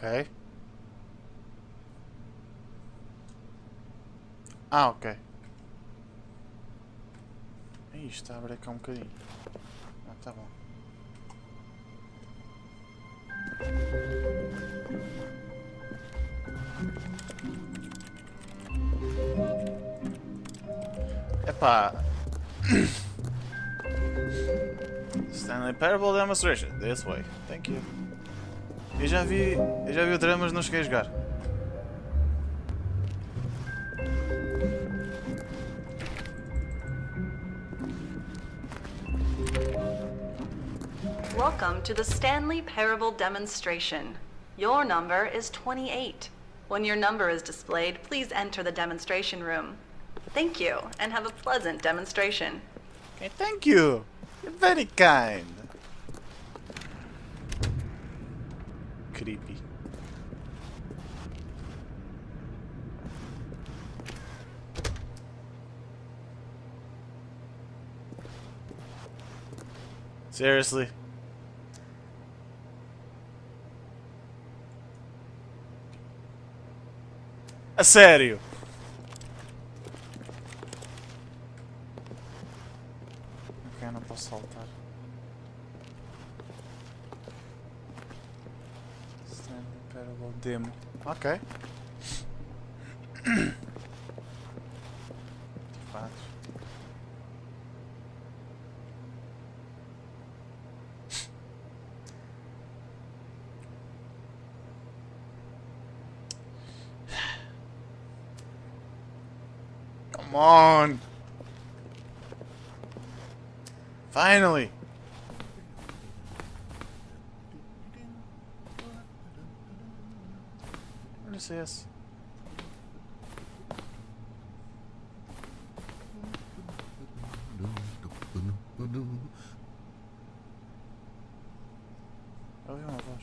Ok. Ah, ok. Ih, isto está a abrir cá um bocadinho. Ah, tá bom. Epá. Stanley Parable Demonstration. This way. Thank you. Eu já vi o drama, mas não cheguei a jogar. Welcome to the Stanley Parable Demonstration. Your number is 28. When your number is displayed, please enter the demonstration room. Thank you, and have a pleasant demonstration. Okay, thank you. You're very kind. Creepy. Seriously? A sério? Ok, não posso saltar. Stanley Parable Demo. Ok. Artefatos. Come on! Finally! What is this? Ouvi uma voz.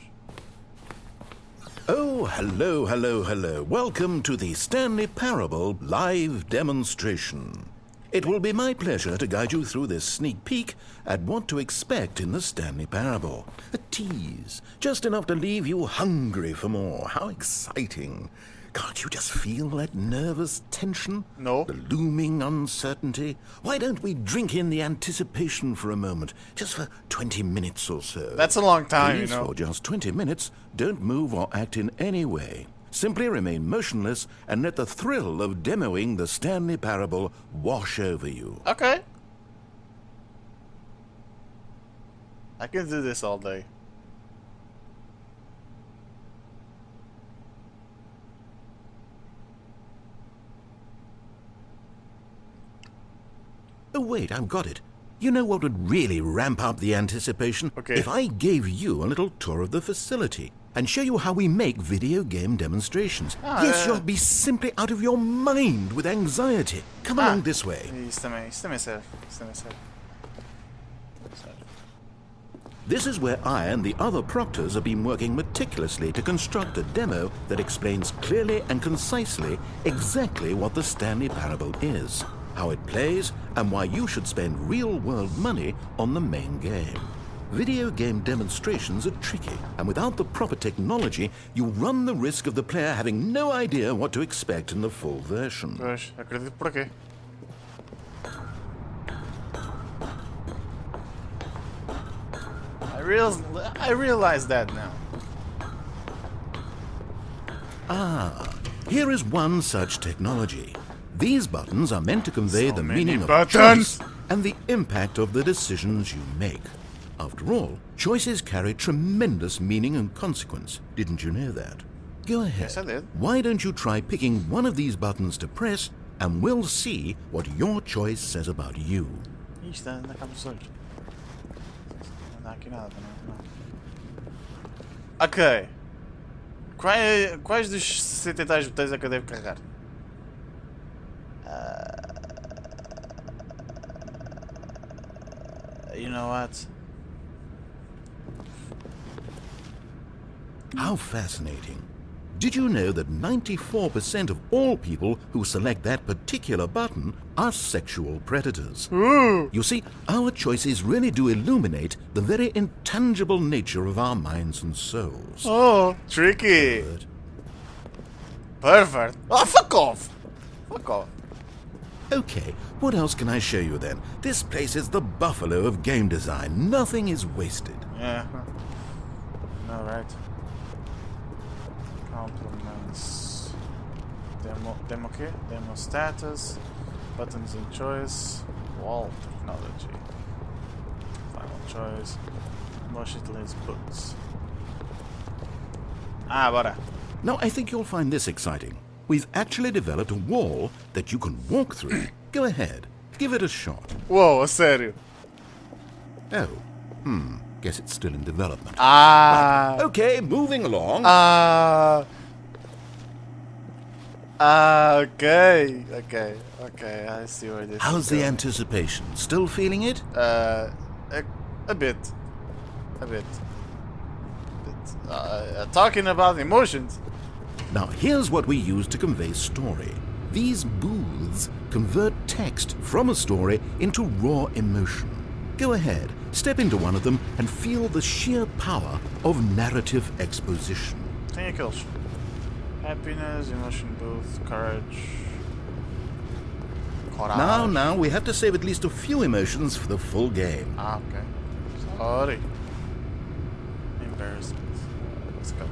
Oh, hello, hello, hello. Welcome to the Stanley Parable live demonstration. It will be my pleasure to guide you through this sneak peek at what to expect in the Stanley Parable. A tease, just enough to leave you hungry for more. How exciting. Can't you just feel that nervous tension? No. The looming uncertainty? Why don't we drink in the anticipation for a moment, just for 20 minutes or so? That's a long time, Please, you know. for just 20 minutes, don't move or act in any way. Simply remain motionless and let the thrill of demoing the Stanley Parable wash over you. Okay. I can do this all day. Oh, wait, I've got it. You know what would really ramp up the anticipation? Okay. If I gave you a little tour of the facility and show you how we make video game demonstrations. Yes, you'll be simply out of your mind with anxiety. Come along this way. Isso também serve. Isso também serve. This is where I and the other proctors have been working meticulously to construct a demo that explains clearly and concisely exactly what the Stanley Parable is, how it plays, and why you should spend real-world money on the main game. Video game demonstrations are tricky, and without the proper technology, you run the risk of the player having no idea what to expect in the full version. Pois, acredito por quê. I realize that now. Here is one such technology. These buttons are meant to convey So the many meaning of buttons. choice and the impact of the decisions you make. After all, choices carry tremendous meaning and consequence. Didn't you know that? Go ahead. Yes, I did. Why don't you try picking one of these buttons to press, and we'll see what your choice says about you. Ih, está na cama dos olhos. Não dá aqui nada, não. Ok. Quais dos 60 e tais botões é que eu devo carregar? You know what? How fascinating. Did you know that 94% of all people who select that particular button are sexual predators? You see, our choices really do illuminate the very intangible nature of our minds and souls. Oh, tricky. But Perfect. Oh, fuck off. Fuck off. okay, what else can I show you then? This place is the buffalo of game design. Nothing is wasted. Yeah. No, right. Compliments. Demo key, demo status, buttons in choice, wall technology, final choice, motionless books. Ah, bora. Now, I think you'll find this exciting. We've actually developed a wall that you can walk through. Go ahead, give it a shot. Whoa, sério. Oh, guess it's still in development. Ah. Okay, moving along. Okay. I see where this How's is the going. anticipation? Still feeling it? A bit. Talking about emotions. Now, here's what we use to convey story. These booths convert text from a story into raw emotion. Go ahead, step into one of them and feel the sheer power of narrative exposition. Tem aqueles. Happiness, emotion booth, courage. Coragem. Now, we have to save at least a few emotions for the full game. Ah, okay. Sorry. Embarrassment. Let's go.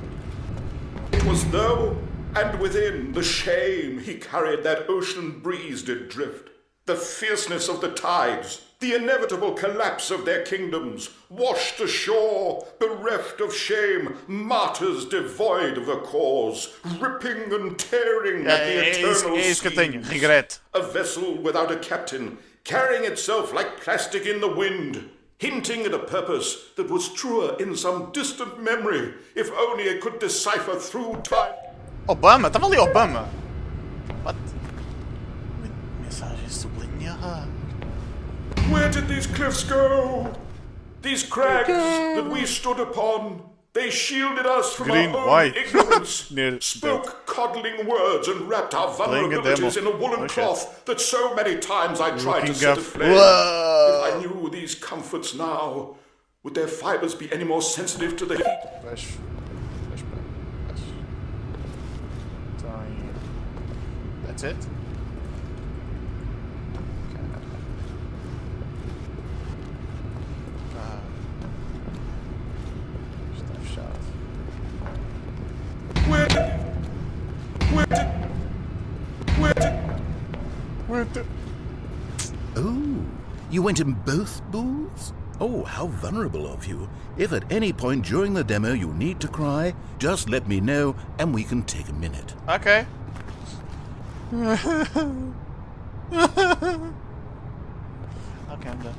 It was low, and within the shame he carried that ocean breeze did drift. The fierceness of the tides, the inevitable collapse of their kingdoms, washed ashore, bereft of shame, martyrs devoid of a cause, ripping and tearing at the eternal isso que eu tenho. seas. Regret. A vessel without a captain, carrying itself like plastic in the wind, hinting at a purpose that was truer in some distant memory, if only it could decipher through time. Obama? Tava ali Obama. What? Mensagem sublinhada. Where did these cliffs go? These crags that we stood upon, they shielded us from Green, our own white. ignorance, Near spoke coddling words and wrapped our Playing a vulnerabilities in demo. a woolen Oh, shit. cloth that so many times I tried to Looking set up. aflame. Whoa. If I knew these comforts now, would their fibers be any more sensitive to the heat? Fecho. Então, that's it? Está fechado. Where did... Oh, you went in both booths? Oh, how vulnerable of you. If at any point during the demo you need to cry, just let me know and we can take a minute. Okay. Ok, I'm done.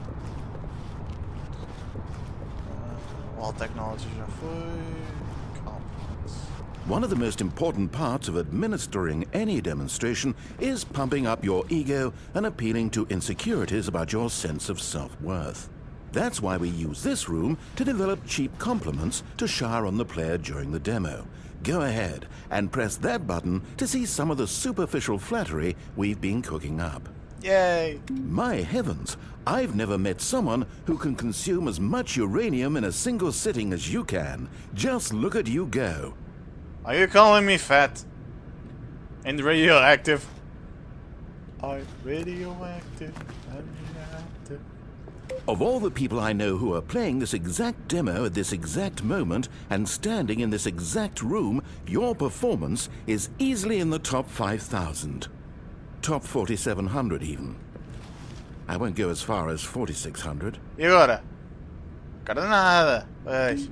Wall technology já foi. Compliments. One of the most important parts of administering any demonstration is pumping up your ego and appealing to insecurities about your sense of self-worth. That's why we use this room to develop cheap compliments to shower on the player during the demo. Go ahead and press that button to see some of the superficial flattery we've been cooking up. Yay! My heavens, I've never met someone who can consume as much uranium in a single sitting as you can. Just look at you go. Are you calling me fat? And radioactive? I'm radioactive. Of all the people I know who are playing this exact demo at this exact moment and standing in this exact room, your performance is easily in the top 5,000. Top 4,700 even. I won't go as far as 4,600. E agora? Cara nada. Pois.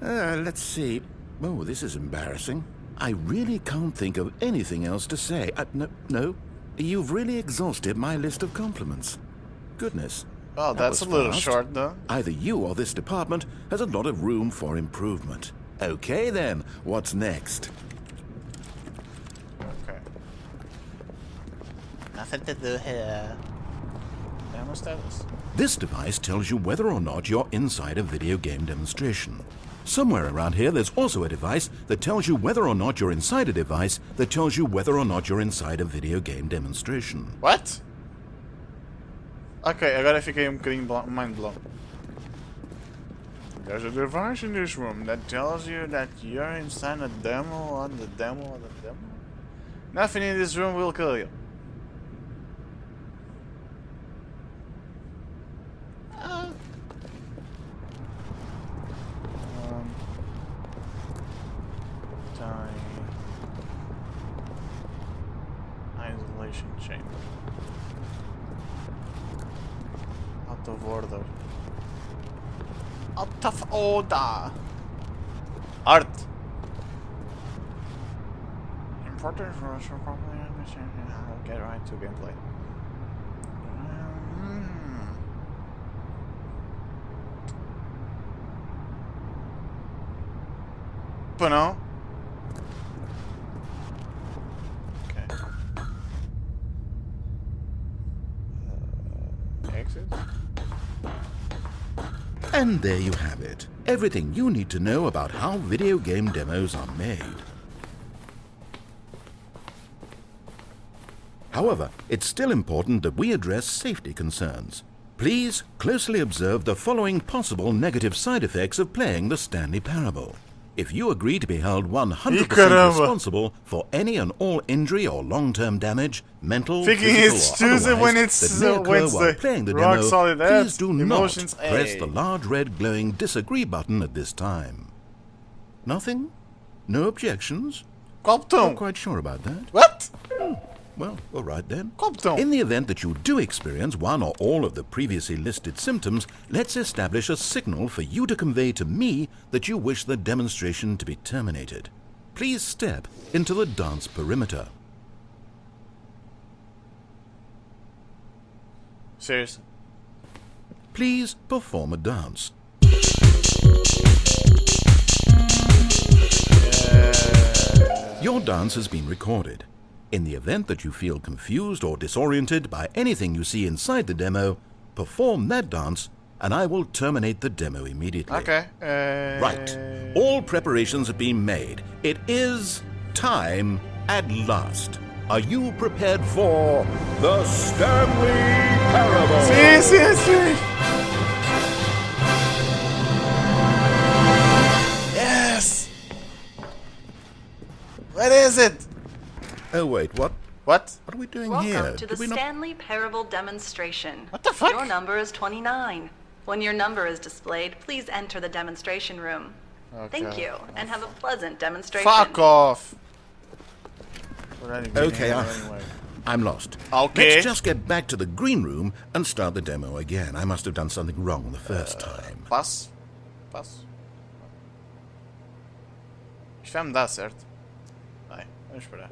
Let's see. Oh, this is embarrassing. I really can't think of anything else to say. No. You've really exhausted my list of compliments. Goodness. Oh, that that's a was little fast. short though. Either you or this department has a lot of room for improvement. Okay then, what's next? Okay. Nothing to do here. Demo status. This device tells you whether or not you're inside a video game demonstration. Somewhere around here there's also a device that tells you whether or not you're inside a device that tells you whether or not you're inside a video game demonstration. What? Ok, agora fiquei bocadinho mind blown. There's a device in this room that tells you that you're inside a demo on the demo of the demo. Nothing in this room will kill you. Isolation chamber. Out of order. Out of order. Art. Important for us to properly understand how to get right to gameplay. But no. Okay. Exit. And there you have it. Everything you need to know about how video game demos are made. However, it's still important that we address safety concerns. Please closely observe the following possible negative side effects of playing the Stanley Parable. If you agree to be held 100% responsible for any and all injury or long-term damage, mental, physical, or otherwise, that may occur while playing the demo, please do not press the large red glowing disagree button at this time. Nothing? No objections? Not quite sure about that. What? Well, all right then. In the event that you do experience one or all of the previously listed symptoms, let's establish a signal for you to convey to me that you wish the demonstration to be terminated. Please step into the dance perimeter. Seriously? Please perform a dance. Your dance has been recorded. In the event that you feel confused or disoriented by anything you see inside the demo, perform that dance and I will terminate the demo immediately. Okay. Right. All preparations have been made. It is time at last. Are you prepared for the Stanley Parable? Sí. Yes! What is it? Oh wait, what? What? What are we doing Welcome here? to the Stanley Parable demonstration. What the fuck? Your number is 29. When your number is displayed, please enter the demonstration room. Okay. Thank you, and have a pleasant demonstration. Fuck off! Okay, I'm lost. Okay. Let's just get back to the green room and start the demo again. I must have done something wrong the first time. Passo. Isto vai mudar, certo? Vai, vamos esperar.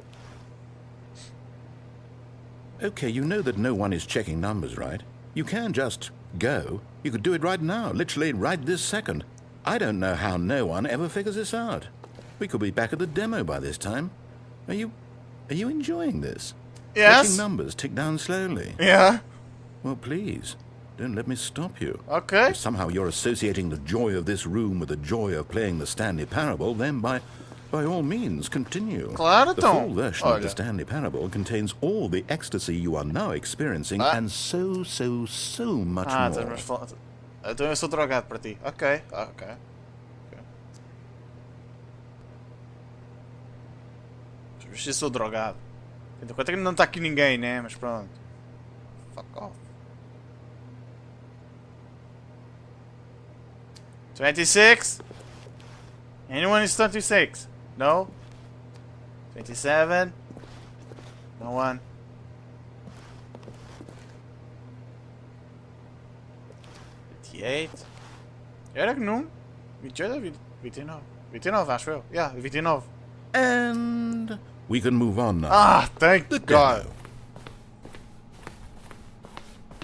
Okay, you know that no one is checking numbers, right? You can just go. You could do it right now, literally right this second. I don't know how no one ever figures this out. We could be back at the demo by this time. Are you enjoying this? Yes. Watching numbers tick down slowly. Yeah. Well, please, don't let me stop you. Okay. If somehow you're associating the joy of this room with the joy of playing the Stanley Parable, then by all means, continue. Claro, the full version of the Stanley Parable contains all the ecstasy you are now experiencing and so much more. Então eu sou drogado para ti. Ok. Eu sou drogado. Enquanto que não está aqui ninguém, né? Mas pronto. Fuck off. 26? Anyone is 26? No? 27? No one? 28? Era que não? 28 ou 29? 29, acho eu. Yeah, 29. And we can move on now. Ah, thank The God. demo.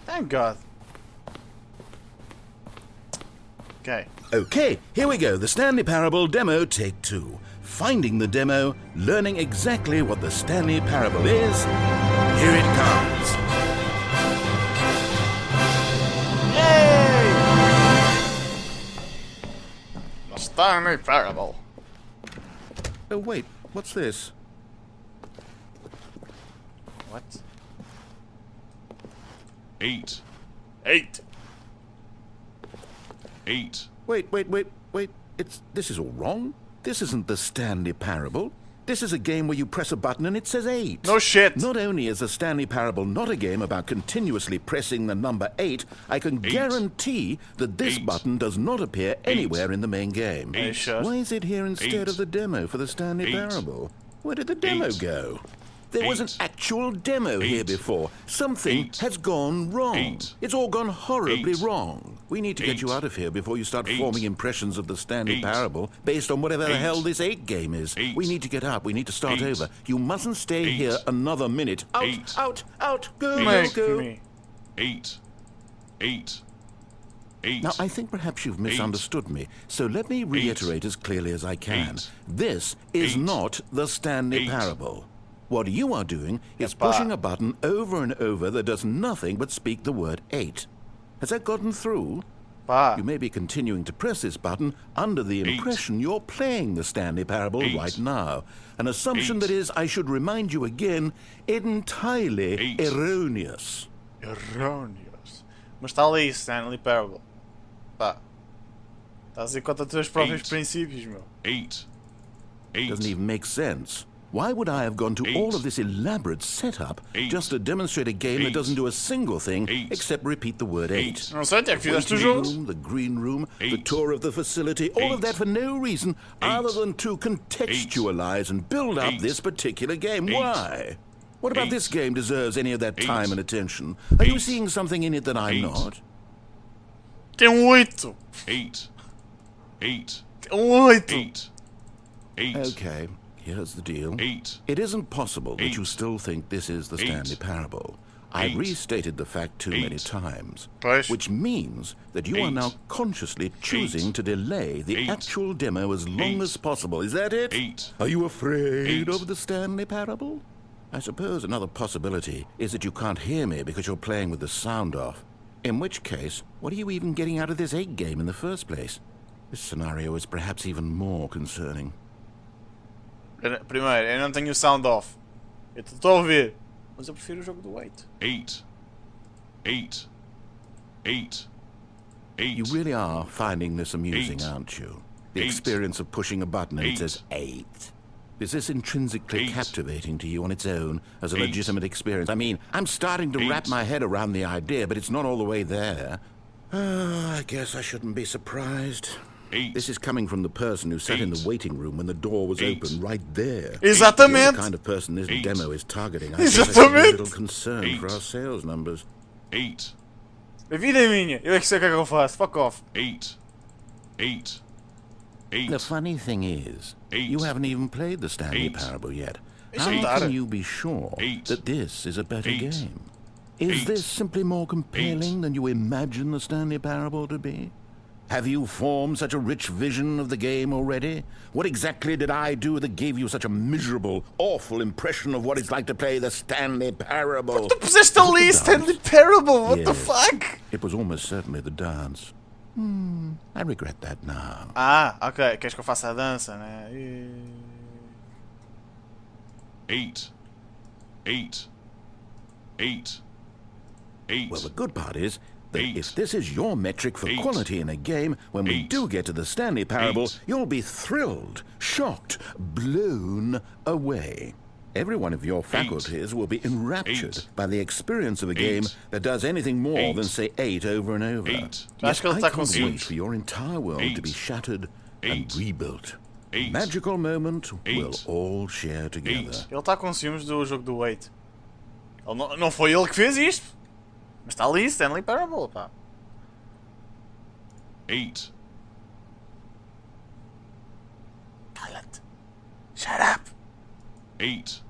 Thank God. Okay. Okay, here we go. The Stanley Parable demo, take 2. Finding the demo, learning exactly what the Stanley Parable is. Here it comes. Yay! Lá Stanley Parable. Oh, wait, what's this? What? 8. 8. 8. Wait. This is all wrong. This isn't the Stanley Parable. This is a game where you press a button and it says 8. No shit. Not only is the Stanley Parable not a game about continuously pressing the number 8, I can guarantee that this button does not appear anywhere in the main game. Are you sure? Why is it here instead of the demo for the Stanley Parable? Where did the demo go? There was an actual demo here before. Something has gone wrong. It's all gone horribly wrong. We need to get you out of here before you start forming impressions of the Stanley Parable based on whatever the hell this 8 game is. We need to get out. We need to start over. You mustn't stay here another minute. Out. Go. Make me. 8. 8. 8. Now, I think perhaps you've misunderstood me, so let me reiterate as clearly as I can. This is not the Stanley Parable. What you are doing is pushing a button over and over that does nothing but speak the word 8. Has that gotten through? Pá. You may be continuing to press this button under the impression you're playing the Stanley Parable right now. An assumption that is, I should remind you again, entirely erroneous. Erroneous. Mas está ali, Stanley Parable. Pá. Estás a ir contra os teus próprios princípios, meu. 8. Doesn't even make sense. Why would I have gone to all of this elaborate setup just to demonstrate a game that doesn't do a single thing except repeat the word 8? Não sei, até que fizeste o Waiting jogo. room, the green room, the tour of the facility, all of that for no reason other than to contextualize and build up this particular game. Why? What about this game deserves any of that time and attention? Are you seeing something in it that I'm not? Tem 8. 8. 8. Tem 8. 8. 8. Okay. Here's the deal. 8. It isn't possible that you still think this is the Stanley Parable. I restated the fact too many times, Pois. which means that you are now consciously choosing to delay the actual demo as long as possible. Is that it? 8. Are you afraid of the Stanley Parable? I suppose another possibility is that you can't hear me because you're playing with the sound off. In which case, what are you even getting out of this 8 game in the first place? This scenario is perhaps even more concerning. Primeiro, eu não tenho o sound off. Eu estou a ouvir. Mas eu prefiro o jogo do 8. 8. 8. 8. 8. You really are finding this amusing, aren't you? The experience of pushing a button and it says 8. Is this intrinsically captivating to you on its own as a legitimate experience? I mean, I'm starting to wrap my head around the idea, but it's not all the way there. I guess I shouldn't be surprised. 8. This is coming from the person who sat in the waiting room when the door was open right there. Exatamente. You're the kind of person this demo is targeting. I guess I should be a little concerned for our sales numbers. 8. A vida é minha. Eu é que sei o que é que eu faço. Fuck off. 8. 8. 8. The funny thing is, you haven't even played the Stanley Parable yet. How Eight. can you be sure that this is a better game? Is 8. this simply more compelling than you imagine the Stanley Parable to be? Have you formed such a rich vision of the game already? What exactly did I do that gave you such a miserable, awful impression of what it's like to play the Stanley Parable? Tu puseste ali Stanley Parable. What the Yes. fuck? It was almost certainly the dance. I regret that now. Ah, ok. Queres que eu faça a dança, né? 8. 8. 8. 8. Well, the good part is that 8. if this is your metric for 8. quality in a game, when we 8. do get to the Stanley Parable, 8. you'll be thrilled, shocked, blown away. Every one of your faculties will be enraptured 8. by the experience of a game that does anything more 8. than say 8 over and over. 8. Yes, Acho que ele I está can't com wait ciúmes. for your entire world to be 8. shattered and 8. rebuilt. 8. Magical moment we'll 8. all share together. 8. Ele está com ciúmes do jogo do 8. Ele não foi ele que fez isto. Mas está ali Stanley Parable, pá. 8. Cala-te. Shut up. 8.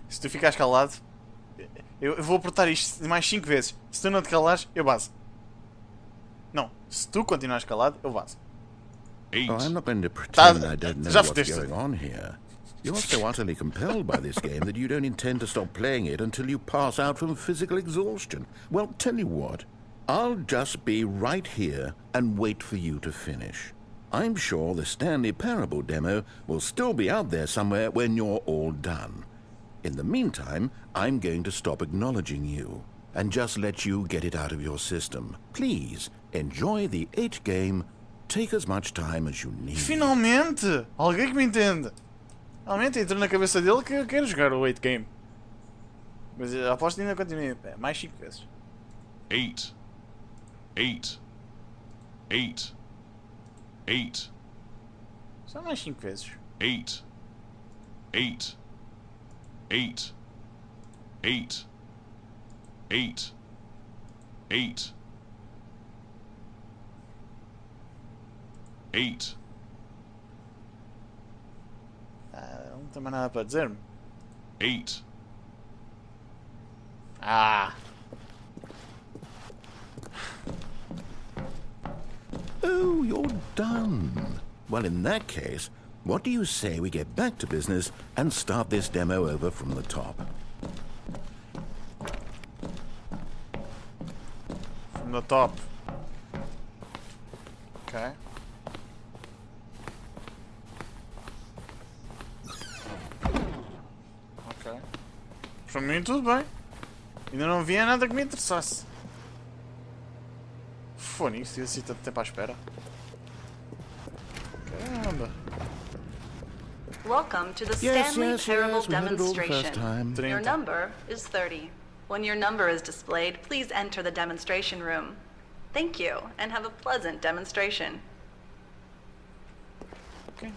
Se tu ficares calado, eu vou apertar isto mais 5 vezes. Se tu não te calares, eu vazo. Não, se tu continuares calado, eu vazo. 8. Oh, I'm not going to pretend Tá, I don't know já what's fodeste. going on here. You're so utterly compelled by this game that you don't intend to stop playing it until you pass out from physical exhaustion. Well, tell you what, I'll just be right here and wait for you to finish. I'm sure the Stanley Parable demo will still be out there somewhere when you're all done. In the meantime, I'm going to stop acknowledging you and just let you get it out of your system. Please, enjoy the 8 game. Take as much time as you need. Finalmente! Alguém que me entenda. Finalmente entrou na cabeça dele que eu quero jogar o 8 game. Mas a aposta ainda continua em pé. Mais 5 vezes. 8, 8, 8, 8, Só mais 5 vezes. 8, 8, 8, 8, 8, 8, 8. Não tem mais nada para dizer-me. 8. Oh, you're done. Well, in that case, what do you say we get back to business and start this demo over from the top? From the top. Ok. Ok. Para mim tudo bem. Ainda não havia nada que me interessasse. Fone, isso, assim tanto tempo à espera. Caramba. Welcome to the Yes, Stanley yes, Parable yes, we had it all the first demonstration. time. Your number is 30. When your number is displayed, please enter the demonstration room. Thank you, and have a pleasant demonstration. Ok.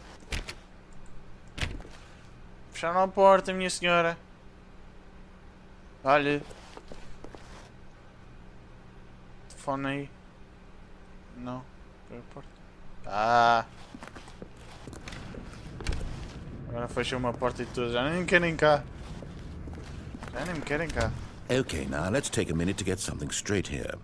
Fecharam a porta, minha senhora. Olha. Telefone aí. Não. Foi a porta. Agora fechou uma porta e tudo. Já nem me querem cá. Já nem me querem cá. Okay, now let's take a minute to get something straight here.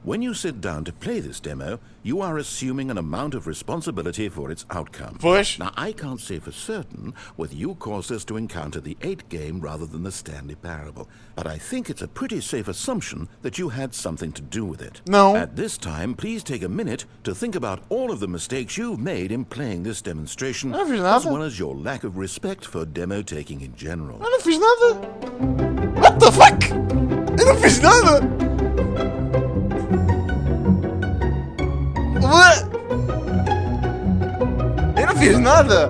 When you sit down to play this demo, you are assuming an amount of responsibility for its outcome. Pois. Now, I can't say for certain whether you caused us to encounter the 8 game rather than the Stanley Parable, but I think it's a pretty safe assumption that you had something to do with it. No. At this time, please take a minute to think about all of the mistakes you've made in playing this demonstration, Não fiz as nada. well as your lack of respect for demo taking in general. Eu não fiz nada. What the fuck? Eu não fiz nada. What? Eu não fiz nada.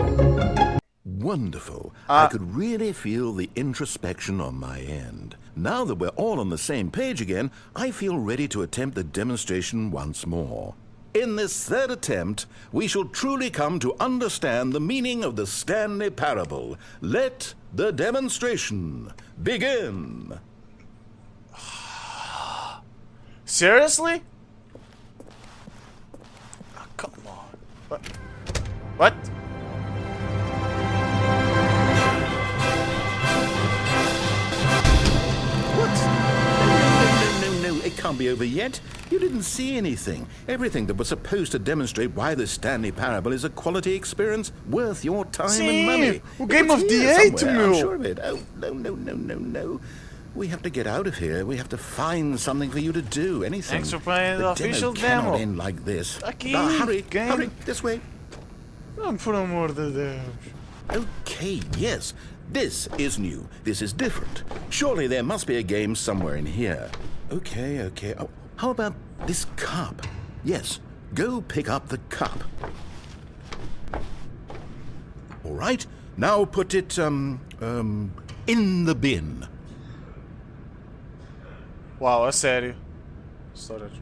Wonderful. I could really feel the introspection on my end. Now that we're all on the same page again, I feel ready to attempt the demonstration once more. In this third attempt, we shall truly come to understand the meaning of the Stanley Parable. Let the demonstration begin. Seriously? Oh, come on. What? What? No, it can't be over yet. You didn't see anything. Everything that was supposed to demonstrate why the Stanley Parable is a quality experience worth your time and money. O Game It's of the here 8, somewhere, I'm meu. sure of it. Oh, no. We have to get out of here. We have to find something for you to do. Anything. Thanks for playing the The official cannot demo. end like this. Aqui, Now, hurry, game. this way. Oh, por amor de Deus. Okay, yes. This is new. This is different. Surely there must be a game somewhere in here. Okay. Oh, how about this cup? Yes, go pick up the cup. All right, now put it, in the bin. Uau, a sério. Storage.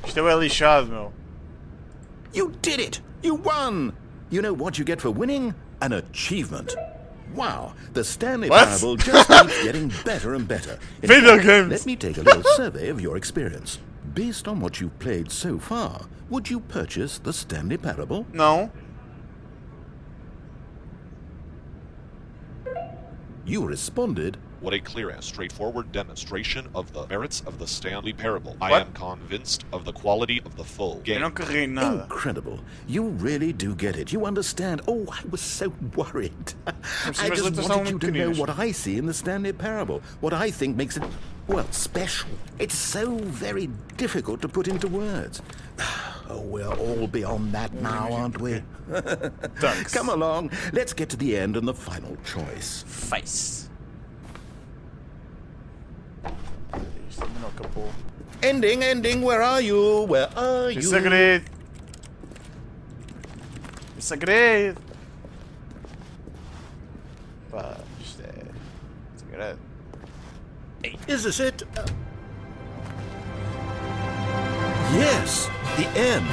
Isto é lixado, meu. You did it! You won! You know what you get for winning? An achievement. Wow, the Stanley What? Parable just keeps getting better and better. In Video fact, games. Let me take a little survey of your experience. Based on what you've played so far, would you purchase the Stanley Parable? Não. You responded, What a clear and straightforward demonstration of the merits of the Stanley Parable. I What? am convinced of the quality of the full Eu game. não carreguei nada. incredible. You really do get it. You understand. Oh, I was so worried. I mas just letras wanted são you to know pequeninas. what I see in the Stanley Parable. What I think makes it Well, special. It's so very difficult to put into words. Oh, we're all beyond that now, aren't we? Ducks. Come along, let's get to the end and the final choice. Face. Isto também não acabou. Ending, where are you? Where are you? Segredo. Segredo. Pá, isto é segredo. Is this it? Yes, the end.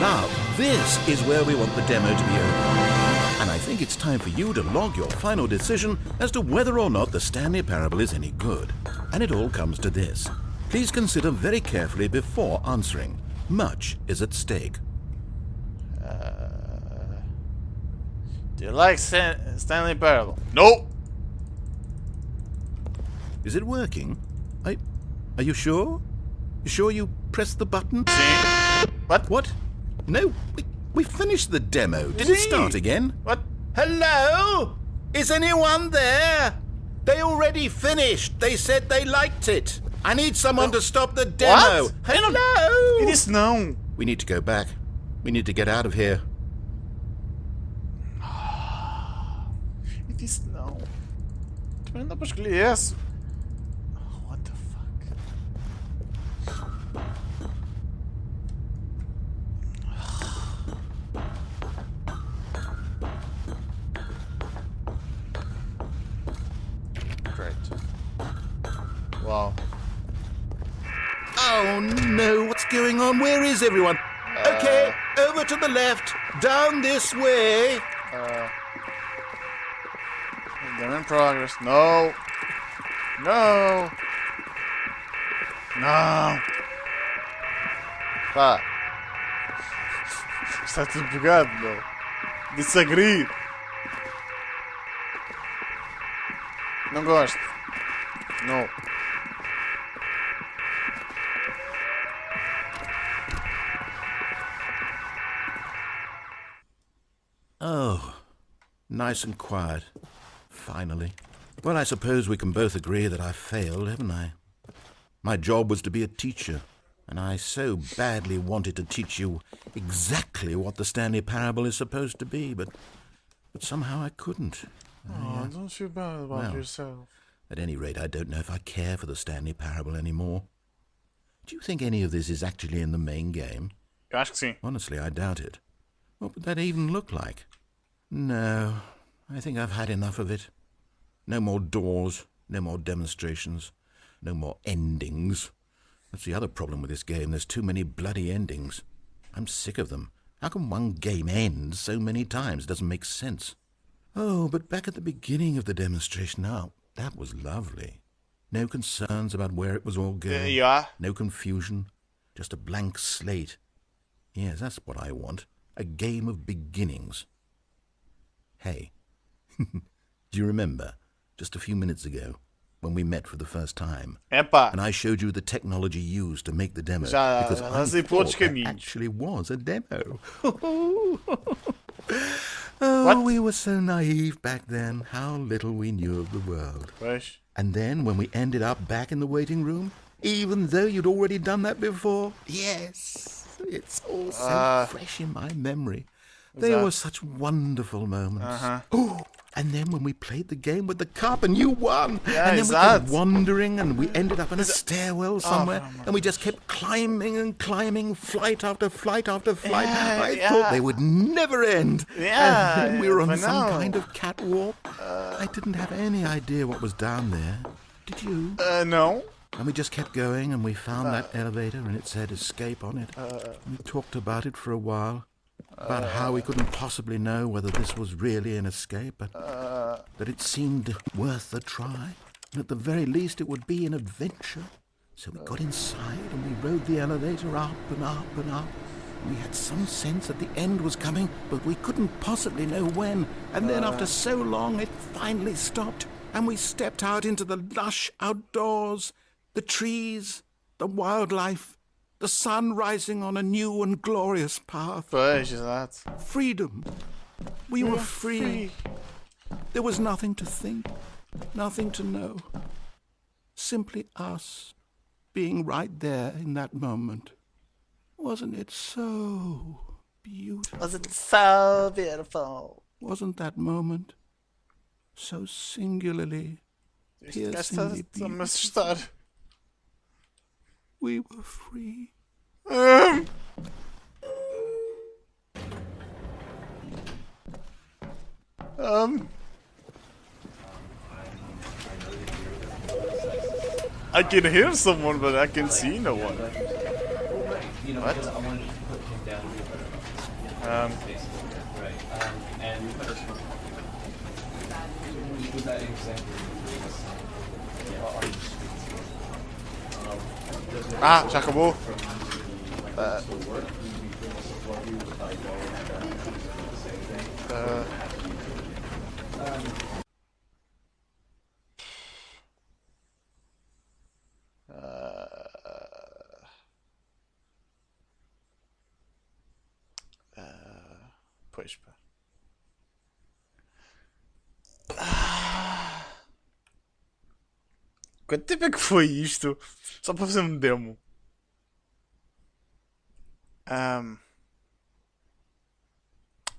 Now, this is where we want the demo to be over. And I think it's time for you to log your final decision as to whether or not the Stanley Parable is any good. And it all comes to this. Please consider very carefully before answering. Much is at stake. Do you like Stanley Parable? No. Is it working? Are you sure? You sure you pressed the button? Sim. What? What? No, we finished the demo. Did it start again? What? Hello? Is anyone there? They already finished. They said they liked it. I need someone to stop the demo. What? Hello? It is não. We need to go back. We need to get out of here. Eu disse não. Também não dá para escolher esse. What the fuck? Great. Wow. Oh no, what's going on? Where is everyone? Okay, over to the left, down this way. They're in progress. No. No. Não. Pá. Está tudo bugado, meu. Disagree. Não gosto. Não. Oh, nice and quiet. Finally. Well, I suppose we can both agree that I failed, haven't I? My job was to be a teacher, and I so badly wanted to teach you exactly what the Stanley Parable is supposed to be, but somehow I couldn't. Oh, don't feel bad about Well. yourself. At any rate, I don't know if I care for the Stanley Parable anymore. Do you think any of this is actually in the main game? Eu acho que sim. Honestly, I doubt it. What would that even look like? No, I think I've had enough of it. No more doors, no more demonstrations, no more endings. That's the other problem with this game. There's too many bloody endings. I'm sick of them. How can one game end so many times? It doesn't make sense. Oh, but back at the beginning of the demonstration, now, that was lovely. No concerns about where it was all going. Yeah. No confusion. Just a blank slate. Yes, that's what I want. A game of beginnings. Hey, do you remember, just a few minutes ago, when we met for the first time, Epá. and I showed you the technology used to make the demo? Já because I lancei por outros thought that caminhos. actually was a demo. Oh, we were so naive back then. How little we knew of the world. Pois. And then when we ended up back in the waiting room, even though you'd already done that before, yes, it's all so fresh in my memory. They that? were such wonderful moments. Uh-huh. Oh, and then when we played the game with the cup and you won, Yeah, and then is we kept that? wandering and we ended up in a stairwell somewhere, come on. and we just kept climbing and climbing, flight after flight after flight. Yeah, I yeah. thought they would never end. Yeah, and then we were on I some know. kind of catwalk. I didn't have any idea what was down there. Did you? No. And we just kept going, and we found that elevator, and it said escape on it. We talked about it for a while, about how we couldn't possibly know whether this was really an escape, but that it seemed worth a try, and at the very least it would be an adventure. So we got inside, and we rode the elevator up and up and up. We had some sense that the end was coming, but we couldn't possibly know when. And then after so long, it finally stopped, and we stepped out into the lush outdoors, the trees, the wildlife, the sun rising on a new and glorious path. Pois, exato. Freedom. We were free. There was nothing to think, nothing to know. Simply us, being right there in that moment. Wasn't it so beautiful? Was it so beautiful? Wasn't that moment so singularly, Este gajo piercingly está a me beautiful? assustar. We were free. I can hear someone, but I can see no one. What? Ah, já acabou. Pois pá. Quanto tempo é que foi isto? Só para fazer um demo.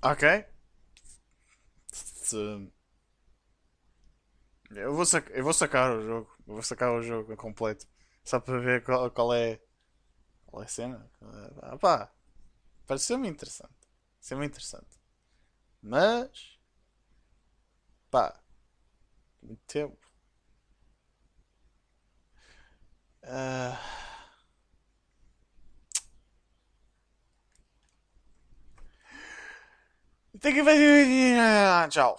Ok. Eu vou sacar o jogo. Eu vou sacar o jogo completo. Só para ver qual é a cena. Ah, pá. Pareceu-me interessante. Pareceu-me interessante. Mas. Pá. Muito tempo. Ah, tem que ver. Tchau.